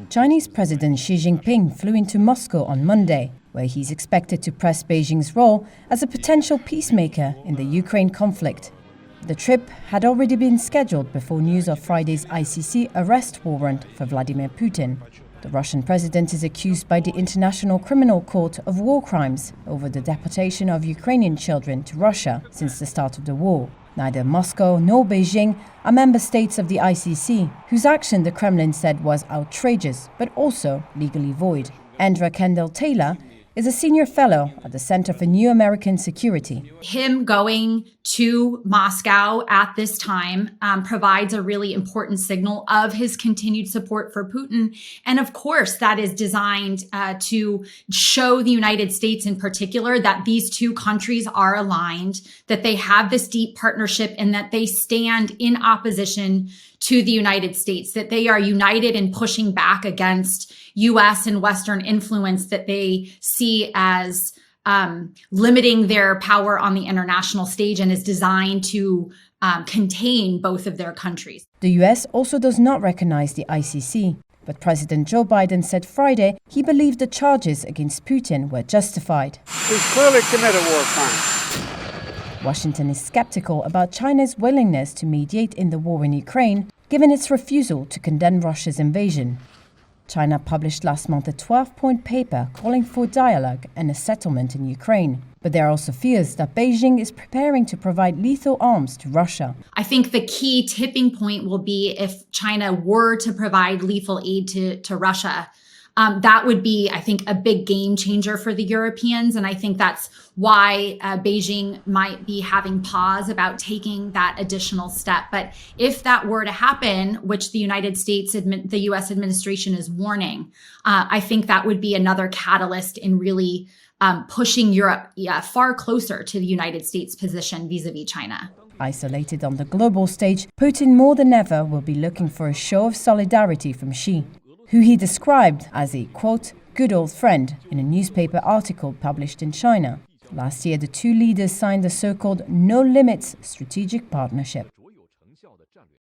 Chinese President Xi Jinping flew into Moscow on Monday, where he's expected to press Beijing's role as a potential peacemaker in the Ukraine conflict. The trip had already been scheduled before news of Friday's ICC arrest warrant for Vladimir Putin. The Russian president is accused by the International Criminal Court of war crimes over the deportation of Ukrainian children to Russia since the start of the war. Neither Moscow nor Beijing are member states of the ICC, whose action the Kremlin said was outrageous but also legally void. Andra Kendall-Taylor is a senior fellow at the Center for New American Security. Him going to Moscow at this time provides a really important signal of his continued support for Putin. And of course, that is designed to show the United States in particular that these two countries are aligned, that they have this deep partnership, and that they stand in opposition to the United States, that they are united in pushing back against U.S. and Western influence that they see as limiting their power on the international stage and is designed to contain both of their countries. The U.S. also does not recognize the ICC, but President Joe Biden said Friday he believed the charges against Putin were justified. He's clearly committed war crimes. Washington is skeptical about China's willingness to mediate in the war in Ukraine, given its refusal to condemn Russia's invasion. China published last month a 12-point paper calling for dialogue and a settlement in Ukraine. But there are also fears that Beijing is preparing to provide lethal arms to Russia. I think the key tipping point will be if China were to provide lethal aid to Russia. That would be, I think, a big game changer for the Europeans. And I think that's why Beijing might be having pause about taking that additional step. But if that were to happen, which the United States, the U.S. administration is warning, I think that would be another catalyst in really pushing Europe far closer to the United States' position vis-a-vis China. Isolated on the global stage, Putin more than ever will be looking for a show of solidarity from Xi, who he described as a, quote, good old friend in a newspaper article published in China. Last year, the two leaders signed the so-called no-limits strategic partnership.